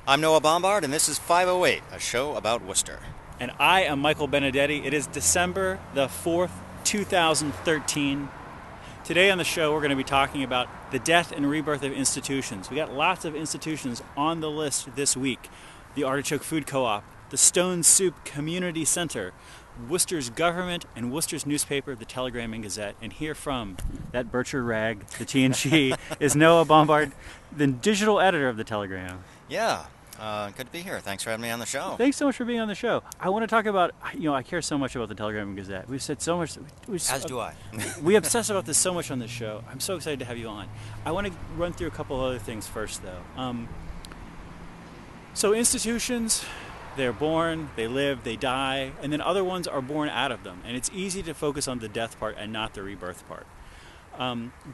I'm Noah Bombard, and this is 508, a show about Worcester. And I am Michael Benedetti. It is December the 4th, 2013. Today on the show, we're going to be talking about the death and rebirth of institutions. We got lots of institutions on the list this week. The Artichoke Food Co-op, the Stone Soup Community Center, Worcester's government, and Worcester's newspaper, the Telegram and Gazette. And here from that Bircher rag, the TNG, is Noah Bombard, the digital editor of the Telegram. Yeah, good to be here. Thanks for having me on the show. Thanks so much for being on the show. I want to talk about, I care so much about the Telegram and Gazette. We've said so much. As do I. We obsess about this so much on this show. I'm so excited to have you on. I want to run through a couple other things first, though. So institutions, they're born, they live, they die, and then other ones are born out of them. And it's easy to focus on the death part and not the rebirth part.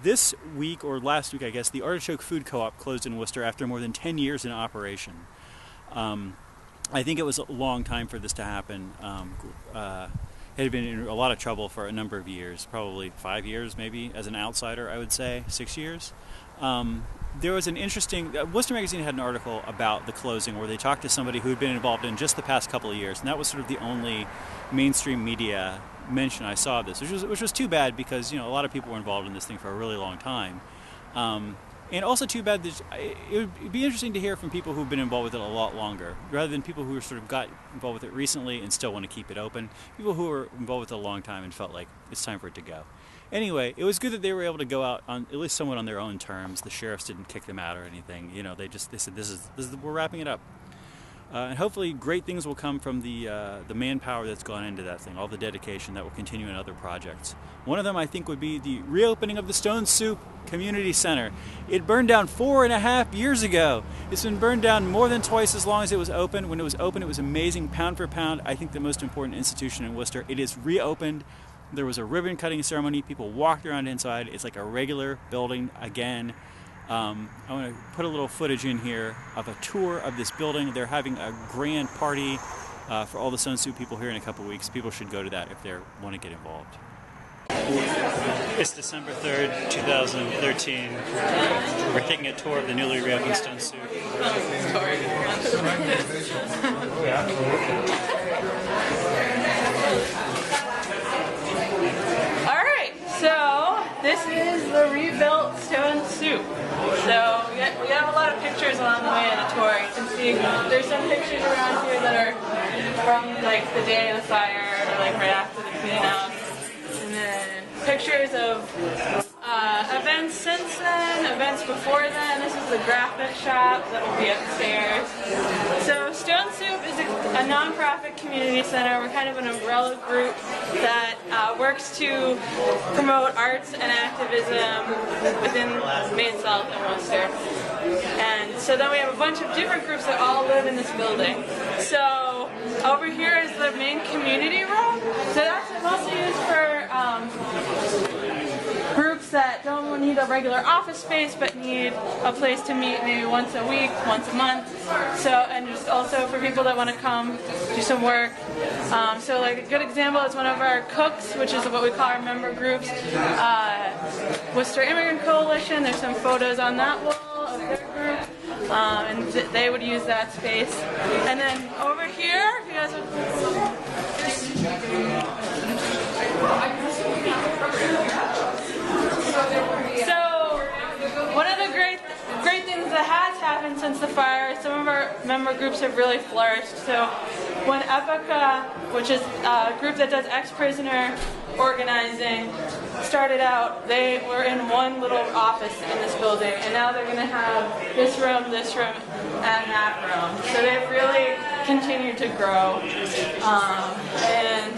This week, or last week I guess, the Artichoke Food Co-op closed in Worcester after more than 10 years in operation. I think it was a long time for this to happen. It had been in a lot of trouble for a number of years, probably 5 years maybe, as an outsider I would say, 6 years. There was an interesting, Worcester Magazine had an article about the closing where they talked to somebody who had been involved in just the past couple of years, and that was sort of the only mainstream media mention I saw of this, which was too bad because, a lot of people were involved in this thing for a really long time. And also too bad that it would be interesting to hear from people who've been involved with it a lot longer, rather than people who sort of got involved with it recently and still want to keep it open. People who were involved with it a long time and felt like it's time for it to go. Anyway, it was good that they were able to go out on at least somewhat on their own terms. The sheriffs didn't kick them out or anything. They said this is we're wrapping it up. And hopefully great things will come from the manpower that's gone into that thing, all the dedication that will continue in other projects. One of them, I think, would be the reopening of the Stone Soup Community Center. It burned down 4.5 years ago. It's been burned down more than twice as long as it was open. When it was open, it was amazing, pound for pound. I think the most important institution in Worcester. It is reopened. There was a ribbon cutting ceremony. People walked around inside. It's like a regular building again. I want to put a little footage in here of a tour of this building. They're having a grand party for all the Stone Soup people here in a couple weeks. People should go to that if they want to get involved. It's December 3rd, 2013. We're taking a tour of the newly reopened Stone Soup. Alright, so this is the rebuilt Stone Soup. So we have a lot of pictures along the way on the tour. You can see there's some pictures around here that are from like the day of the fire or like right after the clean out. And then pictures of events since then, events before then. This is the graphic shop that will be upstairs. So Stone Soup is a non-profit community center. We're kind of an umbrella group that works to promote arts and activism within Maine South and Worcester. And so then we have a bunch of different groups that all live in this building. So over here is the main community room. So that's mostly used for groups that don't need a regular office space but need a place to meet maybe once a week, once a month. So, and just also for people that want to come do some work. So like a good example is one of our cooks, which is what we call our member groups, Worcester Immigrant Coalition. There's some photos on that wall of their group. And they would use that space. And then over here, if you guys would... So, one of the great things that has happened since the fire, some of our member groups have really flourished. So, when Epica, which is a group that does ex-prisoner organizing, started out, they were in one little office in this building, and now they're going to have this room, and that room. So they've really continued to grow. And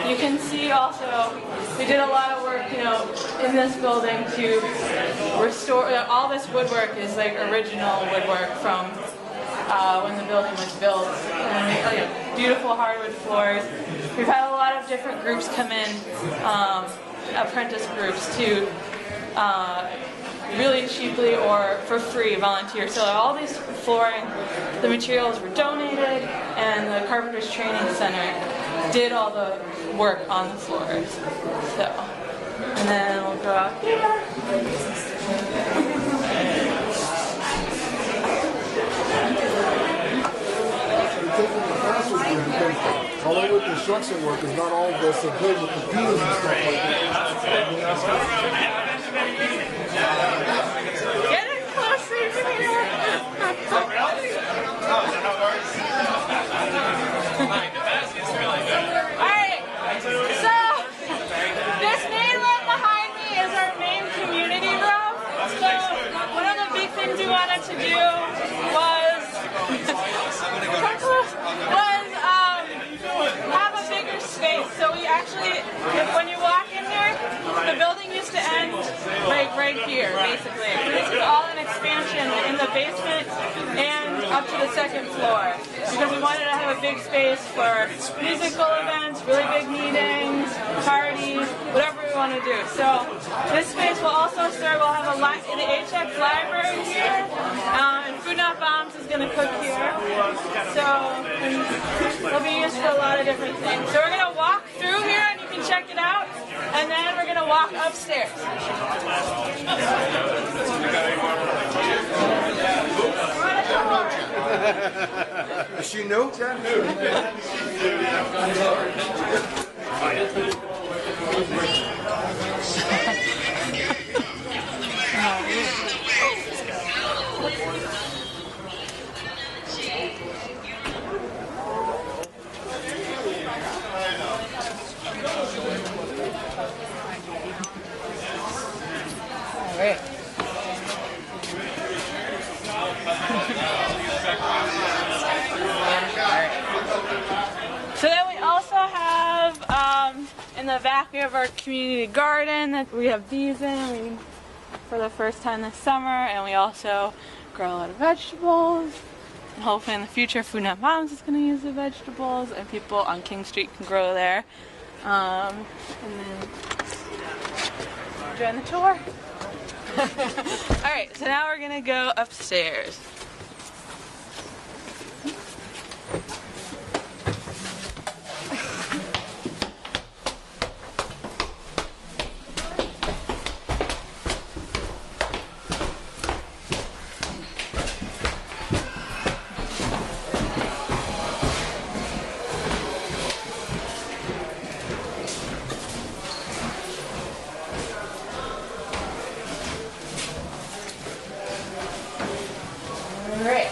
you can see also, we did a lot of work, in this building to restore, all this woodwork is like original woodwork from when the building was built. And beautiful hardwood floors. We've had a lot of different groups come in, apprentice groups, to really cheaply or for free volunteer. So all these flooring, the materials were donated, and the Carpenters Training Center did all the work on the floors. So, and then we'll go out here. Although with construction work, it's not all this so good with computers and stuff like that. Get it closer here. Alright, so this Mainland behind me is our main community room. So one of the big things we wanted to do was have a bigger space. So we actually, when you walk in here, the building used to end right here, basically. This is all an expansion in the basement and up to the second floor. Because we wanted to have a big space for musical events, really big meetings, parties, whatever we want to do. So this space will also serve, we'll have the HX library here, and Food Not Bombs is going to cook here. So it'll be used for a lot of different things. So we're going to walk through here and you can check it out, and then we're going to walk upstairs. Is she new? Alright. So then we also have, in the back we have our community garden that we have bees in for the first time this summer, and we also grow a lot of vegetables. And hopefully in the future Food Not Bombs is going to use the vegetables, and people on King Street can grow there. And then join the tour. Alright, so now we're going to go upstairs. Alright.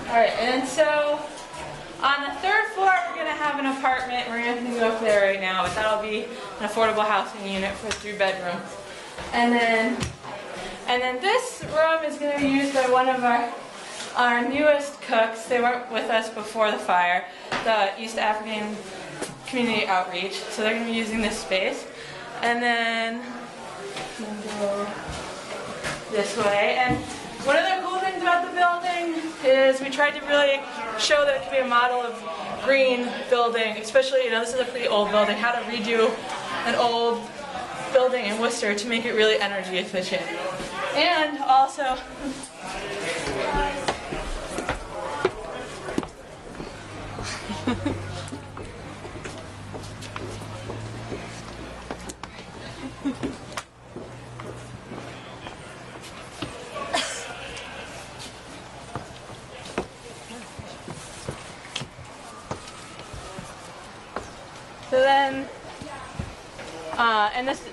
Alright, and so on the third floor we're going to have an apartment. We're going to go up there right now, but that'll be an affordable housing unit for 3 bedrooms. And then this room is going to be used by one of our newest cooks. They weren't with us before the fire, the East African Community Outreach, so they're going to be using this space. And then we'll go this way. And one of the cool things about the building is we tried to really show that it could be a model of green building, especially, this is a pretty old building, how to redo an old building in Worcester to make it really energy efficient. And also,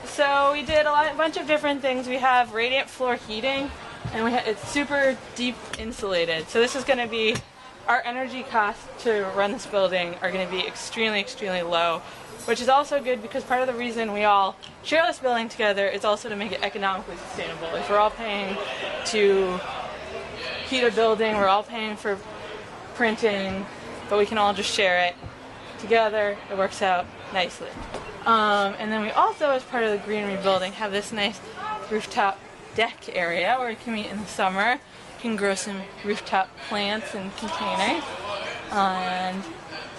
so we did a bunch of different things. We have radiant floor heating, and it's super deep insulated. So this is going to be, our energy costs to run this building are going to be extremely, extremely low, which is also good because part of the reason we all share this building together is also to make it economically sustainable. If we're all paying to heat a building, we're all paying for printing, but we can all just share it together. It works out nicely. And then we also, as part of the greenery building, have this nice rooftop deck area where you can meet in the summer. You can grow some rooftop plants in containers. And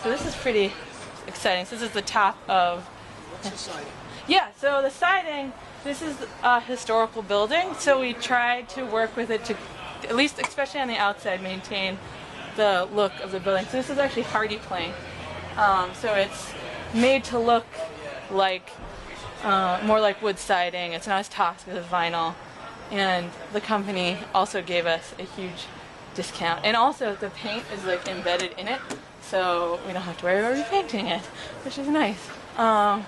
so this is pretty exciting. So this is the top of... Yeah, so the siding, this is a historical building, so we tried to work with it to, at least especially on the outside, maintain the look of the building. So this is actually hardy plank. So it's made to look like more like wood siding. It's not as toxic as vinyl. And the company also gave us a huge discount. And also the paint is like embedded in it, so we don't have to worry about repainting it, which is nice. And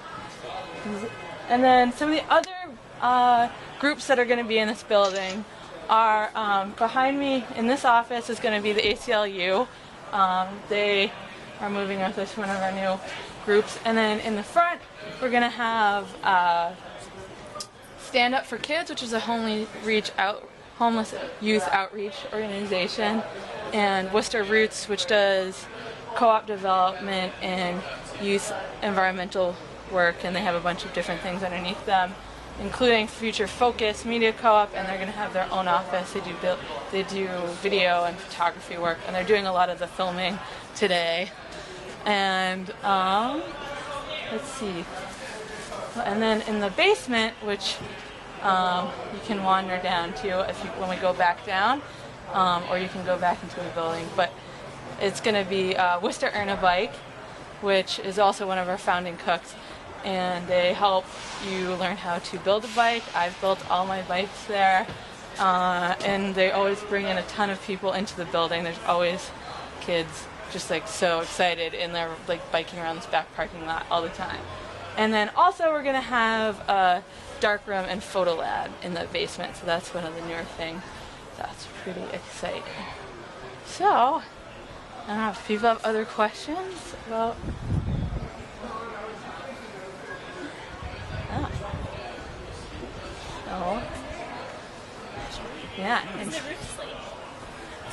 then some of the other groups that are going to be in this building are behind me in this office is going to be the ACLU. They are moving with us to one of our new groups. And then in the front, we're going to have Stand Up for Kids, which is a homeless youth outreach organization, and Worcester Roots, which does co-op development and youth environmental work, and they have a bunch of different things underneath them, including Future Focus Media Co-op, and they're going to have their own office. They do video and photography work, and they're doing a lot of the filming today. And let's see. And then in the basement, which you can wander down to when we go back down, or you can go back into the building. But it's going to be Worcester Earn a Bike, which is also one of our founding cooks, and they help you learn how to build a bike. I've built all my bikes there, and they always bring in a ton of people into the building. There's always kids just like so excited, and they're like biking around this back parking lot all the time. And then also we're going to have a dark room and photo lab in the basement, so that's one of the newer things. That's pretty exciting. So, I don't know if people have other questions about... Oh. Yeah.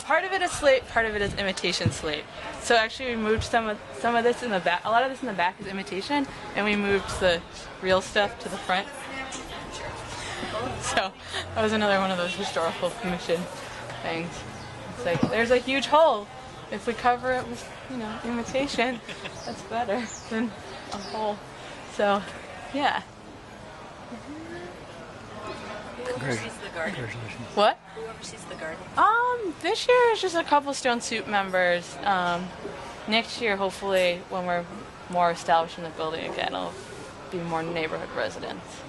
Part of it is slate, part of it is imitation slate. So actually we moved some of this in the back. A lot of this in the back is imitation, and we moved the real stuff to the front. So that was another one of those historical commission things. It's like there's a huge hole. If we cover it with, imitation, that's better than a hole. So, yeah. Who oversees the garden? What? Who oversees the garden? This year is just a couple Stone Soup members. Next year, hopefully, when we're more established in the building again, it'll be more neighborhood residents.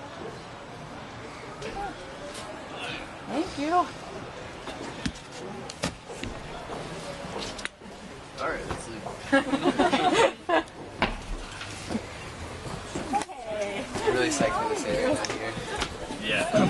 Thank you. All right, let's leave. Hey. I'm really psyched for this area down here. Yeah.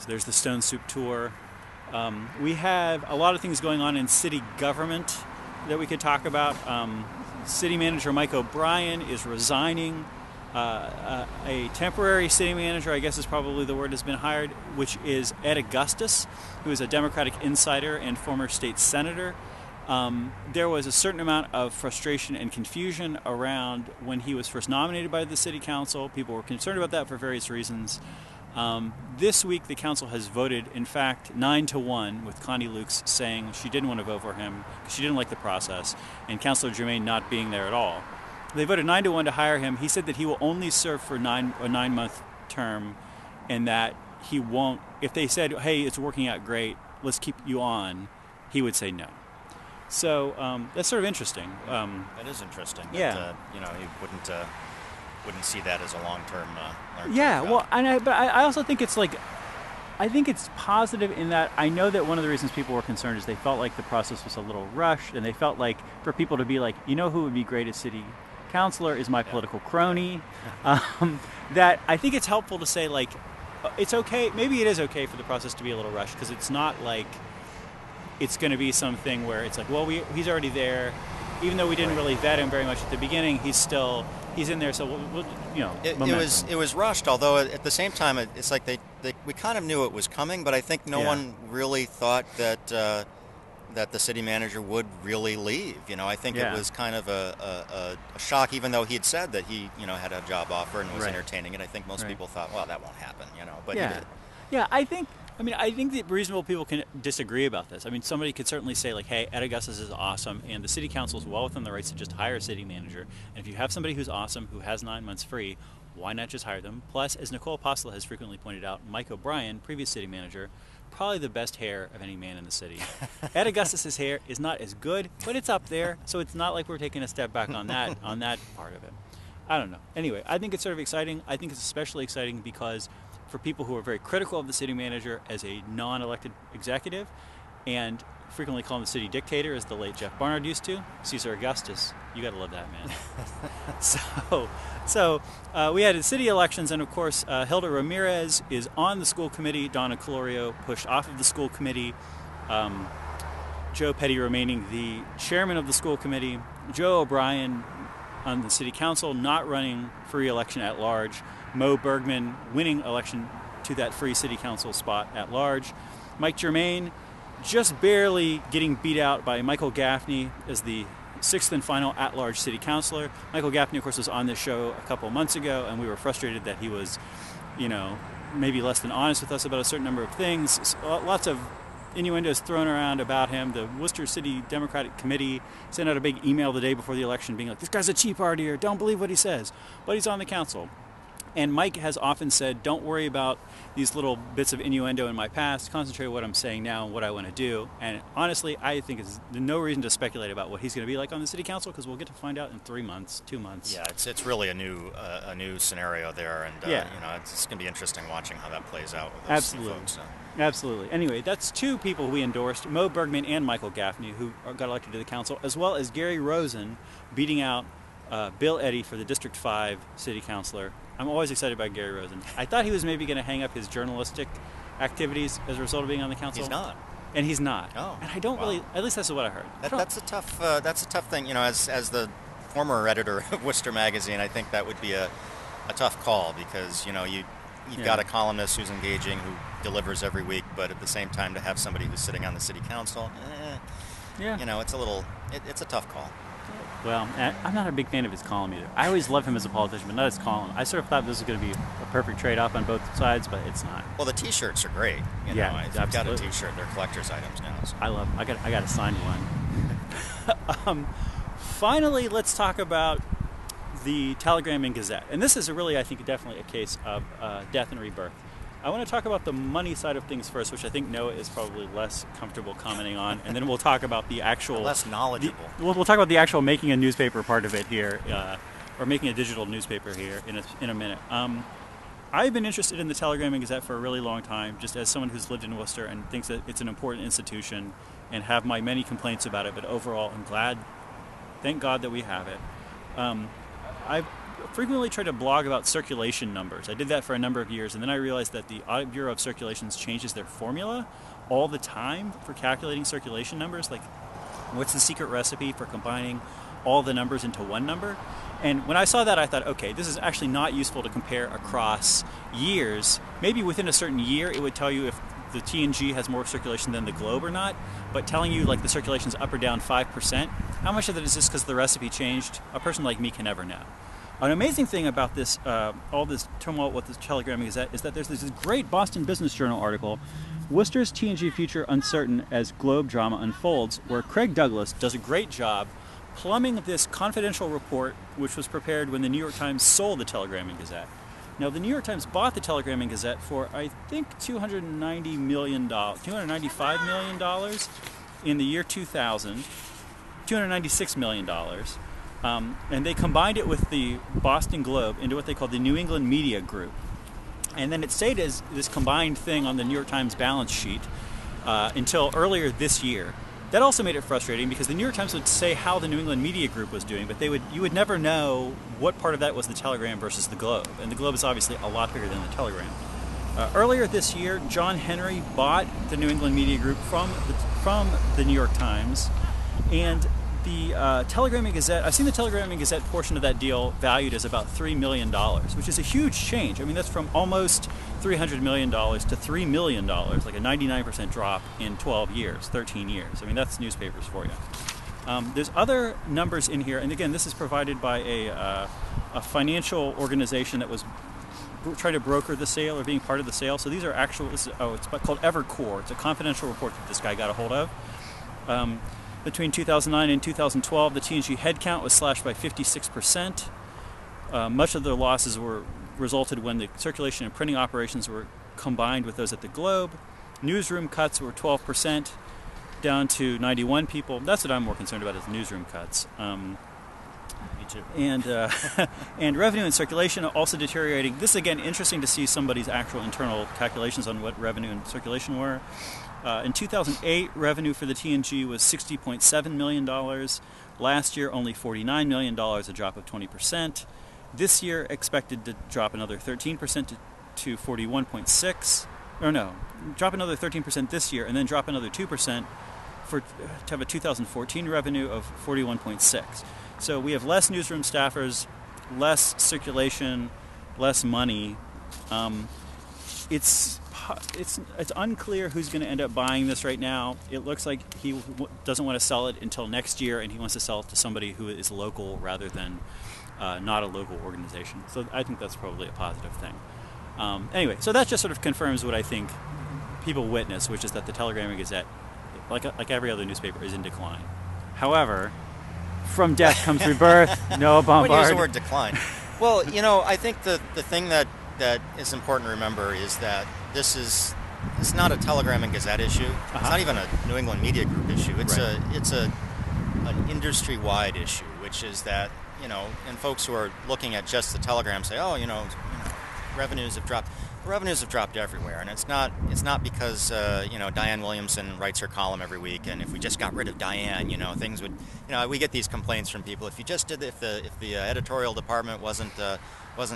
There's the Stone Soup tour. We have a lot of things going on in city government that we could talk about. City manager Mike O'Brien is resigning. A temporary city manager, I guess is probably the word, has been hired, which is Ed Augustus, who is a Democratic insider and former state senator. There was a certain amount of frustration and confusion around when he was first nominated by the city council. People were concerned about that for various reasons. This week, the council has voted, in fact, 9-1, with Connie Lukes saying she didn't want to vote for him because she didn't like the process, and Councilor Germain not being there at all. They voted 9-1 to hire him. He said that he will only serve for a 9-month term, and that he won't. If they said, "Hey, it's working out great, let's keep you on," he would say no. So that's sort of interesting. That is interesting. Yeah. That, he wouldn't see that as a long-term. Yeah. job. Well, I also think it's like, I think it's positive in that I know that one of the reasons people were concerned is they felt like the process was a little rushed, and they felt like for people to be like, who would be great as city councilor is my political crony. That I think it's helpful to say, like, it's okay. Maybe it is okay for the process to be a little rushed, because it's not like it's going to be something where it's like, well, he's already there. Even though we didn't really vet him very much at the beginning, he's in there. So we'll it was rushed. Although at the same time, it's like we kind of knew it was coming, but I think no one really thought that the city manager would really leave. I think it was kind of a shock, even though he had said that he had a job offer and was entertaining it. I think most people thought, well, that won't happen. But he did. Yeah, I think that reasonable people can disagree about this. I mean, somebody could certainly say, like, hey, Ed Augustus is awesome, and the city council is well within the rights to just hire a city manager. And if you have somebody who's awesome, who has 9 months free, why not just hire them? Plus, as Nicole Apostol has frequently pointed out, Mike O'Brien, previous city manager, probably the best hair of any man in the city. Ed Augustus's hair is not as good, but it's up there, so it's not like we're taking a step back on that part of it. I don't know. Anyway, I think it's sort of exciting. I think it's especially exciting because for people who are very critical of the city manager as a non-elected executive and frequently call him the city dictator, as the late Jeff Barnard used to, Caesar Augustus, you got to love that man. So we had city elections, and of course Hilda Ramirez is on the school committee, Donna Colorio pushed off of the school committee, Joe Petty remaining the chairman of the school committee, Joe O'Brien on the city council not running for re-election at large, Mo Bergman winning election to that free city council spot at large, Mike Germain just barely getting beat out by Michael Gaffney as the 6th and final at-large city councilor. Michael Gaffney, of course, was on this show a couple of months ago, and we were frustrated that he was, maybe less than honest with us about a certain number of things. Lots of innuendos thrown around about him. The Worcester City Democratic Committee sent out a big email the day before the election being like, this guy's a Tea Partier, don't believe what he says. But he's on the council. And Mike has often said, don't worry about these little bits of innuendo in my past, concentrate on what I'm saying now and what I want to do. And honestly, I think there's no reason to speculate about what he's going to be like on the city council, because we'll get to find out in 3 months, 2 months. Yeah, it's really a new scenario there, and it's going to be interesting watching how that plays out with those two folks. So. Absolutely. Anyway, that's 2 people we endorsed, Mo Bergman and Michael Gaffney, who got elected to the council, as well as Gary Rosen beating out Bill Eddy for the District 5 city councilor. I'm always excited about Gary Rosen. I thought he was maybe going to hang up his journalistic activities as a result of being on the council. He's not. And he's not. Oh. And I don't really, at least that's what I heard. That's a tough thing. As the former editor of Worcester Magazine, I think that would be a tough call, because, you've got a columnist who's engaging, who delivers every week, but at the same time to have somebody who's sitting on the city council, it's a tough call. Well, I'm not a big fan of his column either. I always love him as a politician, but not his column. I sort of thought this was going to be a perfect trade-off on both sides, but it's not. Well, the T-shirts are great. I've got a T-shirt. They're collector's items now. So. I love them. I got a signed one. Finally, let's talk about the Telegram and Gazette. And this is really, I think, definitely a case of death and rebirth. I want to talk about the money side of things first, which I think Noah is probably less comfortable commenting on, and then we'll talk about the actual... less knowledgeable. We'll talk about the actual making a newspaper part of it here, or making a digital newspaper here in a minute. I've been interested in the Telegram and Gazette for a really long time, just as someone who's lived in Worcester and thinks that it's an important institution, and have my many complaints about it, but overall I'm thank God that we have it. I've frequently try to blog about circulation numbers. I did that for a number of years, and then I realized that the Audit Bureau of Circulations changes their formula all the time for calculating circulation numbers. Like, what's the secret recipe for combining all the numbers into one number? And when I saw that, I thought, okay, this is actually not useful to compare across years. Maybe within a certain year, it would tell you if the TNG has more circulation than the Globe or not, but telling you like the circulation's up or down 5%, how much of that is just because the recipe changed? A person like me can never know. An amazing thing about this, all this turmoil with the Telegram and Gazette, is that there's this great Boston Business Journal article, Worcester's TNG Future Uncertain as Globe Drama Unfolds, where Craig Douglas does a great job plumbing this confidential report, which was prepared when the New York Times sold the Telegram and Gazette. Now, the New York Times bought the Telegram and Gazette for, I think, $295 million in the year 2000, $296 million. And they combined it with the Boston Globe into what they call the New England Media Group. And then it stayed as this combined thing on the New York Times balance sheet until earlier this year. That also made it frustrating because the New York Times would say how the New England Media Group was doing, but you would never know what part of that was the Telegram versus the Globe. And the Globe is obviously a lot bigger than the Telegram. Earlier this year, John Henry bought the New England Media Group from the New York Times, and the Telegram and Gazette. I've seen the Telegram and Gazette portion of that deal valued as about $3 million, which is a huge change. I mean, that's from almost $300 million to $3 million, like a 99% drop in 12 years, 13 years. I mean, that's newspapers for you. There's other numbers in here, and again, this is provided by a financial organization that was trying to broker the sale or being part of the sale. So these are actual. It's called Evercore. It's a confidential report that this guy got a hold of. Between 2009 and 2012, the TNG headcount was slashed by 56%. Much of the losses resulted when the circulation and printing operations were combined with those at the Globe. Newsroom cuts were 12%, down to 91 people. That's what I'm more concerned about, is newsroom cuts. Me too. And revenue and circulation are also deteriorating. This is, again, interesting to see somebody's actual internal calculations on what revenue and circulation were. In 2008, revenue for the TNG was $60.7 million. Last year, only $49 million, a drop of 20%. This year, expected to drop another 13% to 41.6. Or no, drop another 13% this year, and then drop another 2% to have a 2014 revenue of 41.6. So we have less newsroom staffers, less circulation, less money. It's unclear who's going to end up buying this right now. It looks like he doesn't want to sell it until next year, and he wants to sell it to somebody who is local rather than not a local organization. So I think that's probably a positive thing. Anyway, so that just sort of confirms what I think people witness, which is that the Telegram and Gazette, like every other newspaper, is in decline. However, from death comes rebirth. Noah Bombard. I would use the word decline. Well, I think the thing that is important to remember is that it's not a Telegram and Gazette issue. Uh-huh. It's not even a New England Media Group issue. It's an industry-wide issue, which is that, and folks who are looking at just the Telegram say, revenues have dropped. The revenues have dropped everywhere, and it's not because Diane Williamson writes her column every week, and if we just got rid of Diane, things would, we get these complaints from people. If the editorial department wasn't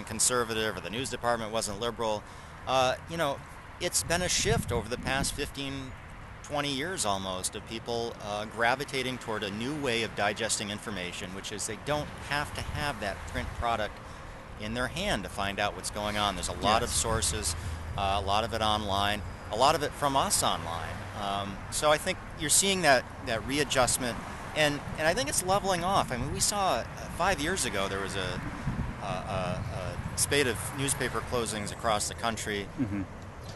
conservative, or the news department wasn't liberal, it's been a shift over the past 15, 20 years almost of people gravitating toward a new way of digesting information, which is they don't have to have that print product in their hand to find out what's going on. There's a lot of sources, a lot of it online, a lot of it from us online. So I think you're seeing that readjustment, and I think it's leveling off. I mean, we saw 5 years ago there was a spate of newspaper closings across the country, mm-hmm.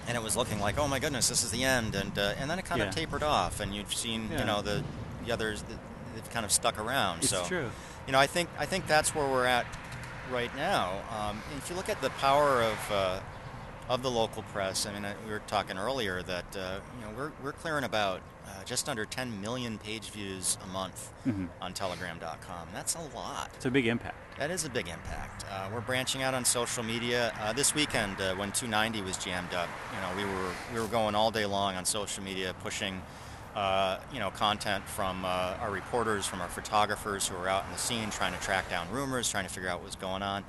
and it was looking like, oh my goodness, this is the end, and then it kind of tapered off, and you've seen the others that kind of stuck around. It's true. I think that's where we're at right now. If you look at the power of the local press, I mean, we were talking earlier that we're clearing about just under 10 million page views a month mm-hmm. on Telegram.com. That's a lot. It's a big impact. That is a big impact. We're branching out on social media. This weekend, when 290 was jammed up, we were going all day long on social media, pushing content from our reporters, from our photographers who are out in the scene trying to track down rumors, trying to figure out what's going on.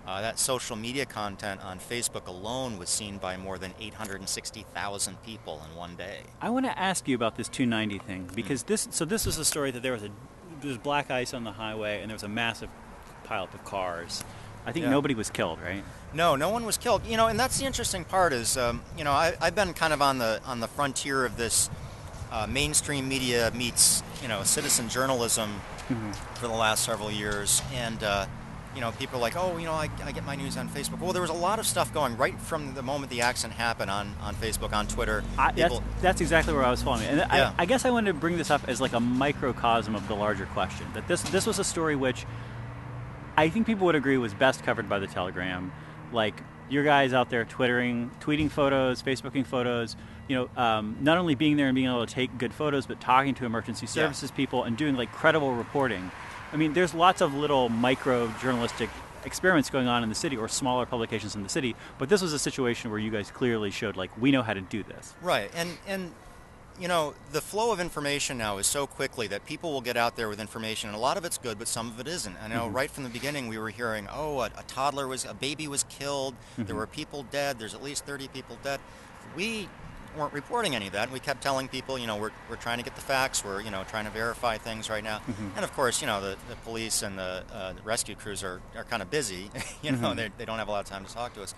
That social media content on Facebook alone was seen by more than 860,000 people in one day. I want to ask you about this 290 thing, because this was a story that there was black ice on the highway and there was a massive pileup of cars. I think nobody was killed, right? No one was killed. And that's the interesting part is, I've been kind of on the frontier of this mainstream media meets, citizen journalism mm-hmm. for the last several years, and people are like, I get my news on Facebook. Well, there was a lot of stuff going right from the moment the accident happened on Facebook, on Twitter. That's exactly where I was following it. And I guess I wanted to bring this up as like a microcosm of the larger question, that this was a story which I think people would agree was best covered by the Telegram. Like, your guys out there tweeting photos, Facebooking photos, not only being there and being able to take good photos, but talking to emergency services people and doing like credible reporting. I mean, there's lots of little micro journalistic experiments going on in the city, or smaller publications in the city, but this was a situation where you guys clearly showed, like, we know how to do this. Right, and the flow of information now is so quickly that people will get out there with information, and a lot of it's good, but some of it isn't. I know right from the beginning we were hearing, a baby was killed, there were people dead, there's at least 30 people dead. We weren't reporting any of that. We kept telling people, we're trying to get the facts, we're, trying to verify things right now. And of course, the police and the rescue crews are kind of busy, they don't have a lot of time to talk to us.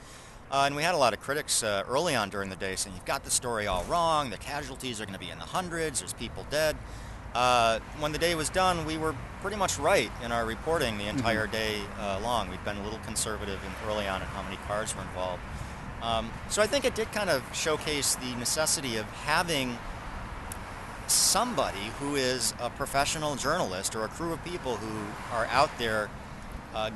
And we had a lot of critics early on during the day saying, you've got the story all wrong, the casualties are going to be in the hundreds, there's people dead. When the day was done, we were pretty much right in our reporting the entire day long. We've been a little conservative early on in how many cars were involved. So I think it did kind of showcase the necessity of having somebody who is a professional journalist or a crew of people who are out there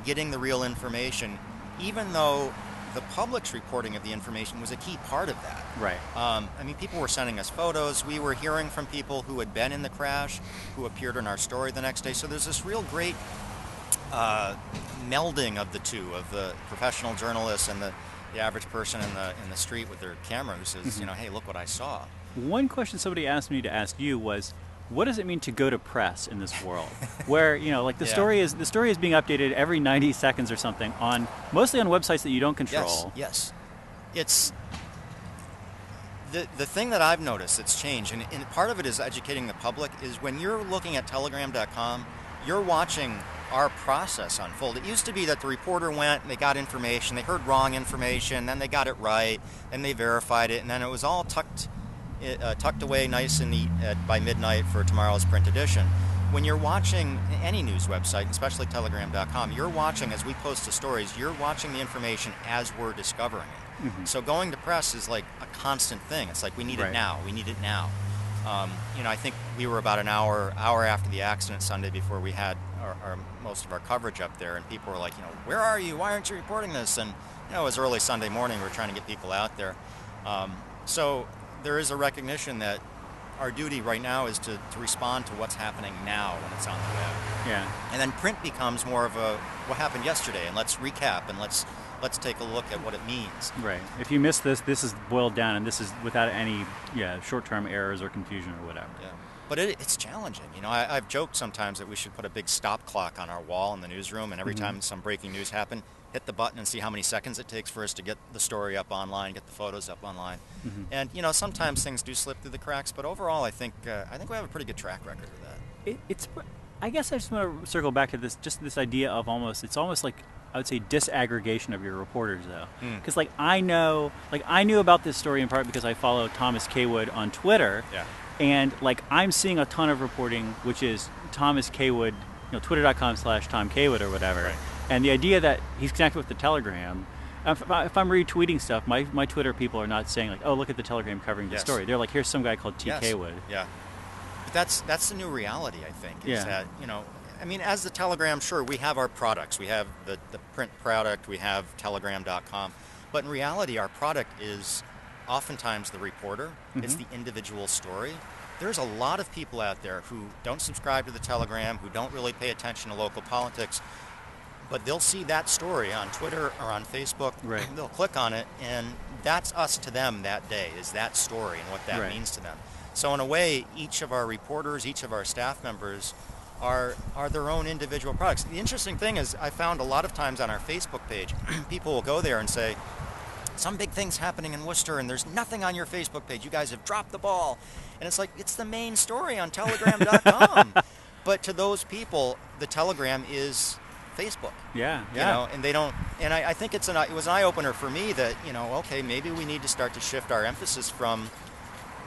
getting the real information, even though the public's reporting of the information was a key part of that. Right. People were sending us photos. We were hearing from people who had been in the crash, who appeared in our story the next day. So there's this real great melding of the two, of the professional journalists and the average person in the street with their camera who says, hey, look what I saw. One question somebody asked me to ask you was, what does it mean to go to press in this world? Where, the story is being updated every 90 seconds or something mostly on websites that you don't control. Yes. It's the thing that I've noticed that's changed, and part of it is educating the public, is when you're looking at telegram.com, you're watching our process unfold. It used to be that the reporter went and they got information, they heard wrong information, then they got it right, and they verified it, and then it was all tucked away nice and neat by midnight for tomorrow's print edition. When you're watching any news website, especially telegram.com, you're watching, as we post the stories, you're watching the information as we're discovering it. So going to press is like a constant thing. It's like, we need it now, we need it now. I think we were about an hour after the accident Sunday before we had our most of our coverage up there, and people were like, where are you? Why aren't you reporting this? And it was early Sunday morning. We were trying to get people out there. So there is a recognition that our duty right now is to respond to what's happening now when it's on the web. Yeah. And then print becomes more of a what happened yesterday, and let's recap and let's take a look at what it means. Right. If you miss this is boiled down, and this is without any short-term errors or confusion or whatever. Yeah. But it's challenging. I've joked sometimes that we should put a big stop clock on our wall in the newsroom, and every time some breaking news happens, hit the button and see how many seconds it takes for us to get the story up online, get the photos up online. And sometimes things do slip through the cracks, but overall, I think we have a pretty good track record of that. I guess I just want to circle back to this idea of it's almost like, I would say, disaggregation of your reporters, though. Because I knew about this story in part because I follow Thomas Kaywood on Twitter. Yeah. And I'm seeing a ton of reporting, which is Thomas Kaywood, twitter.com/Tom Kaywood or whatever. Right. And the idea that he's connected with the Telegram, if I'm retweeting stuff, my Twitter people are not saying oh, look at the Telegram covering the story. They're like, here's some guy called T. Kaywood. Yeah. But that's the new reality, I think, is that, as the Telegram, sure, we have our products. We have the print product, we have telegram.com. But in reality, our product is oftentimes the reporter. It's the individual story. There's a lot of people out there who don't subscribe to the Telegram, who don't really pay attention to local politics, but they'll see that story on Twitter or on Facebook. Right. They'll click on it, and that's us to them that day, is that story and what that means to them. So in a way, each of our reporters, each of our staff members are their own individual products. The interesting thing is, I found a lot of times on our Facebook page, people will go there and say, some big thing's happening in Worcester and there's nothing on your Facebook page. You guys have dropped the ball. And it's like, it's the main story on telegram.com. But to those people, the Telegram is Facebook. Yeah. And they don't, and I think it was an eye-opener for me that, okay, maybe we need to start to shift our emphasis from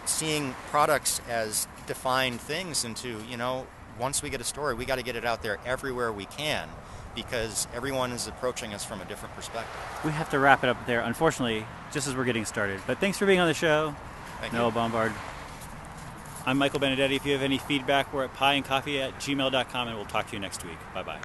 seeing products as defined things into, once we get a story, we got to get it out there everywhere we can, because everyone is approaching us from a different perspective. We have to wrap it up there, unfortunately, just as we're getting started. But thanks for being on the show, Noah Bombard. I'm Michael Benedetti. If you have any feedback, we're at pieandcoffee@gmail.com, and we'll talk to you next week. Bye-bye.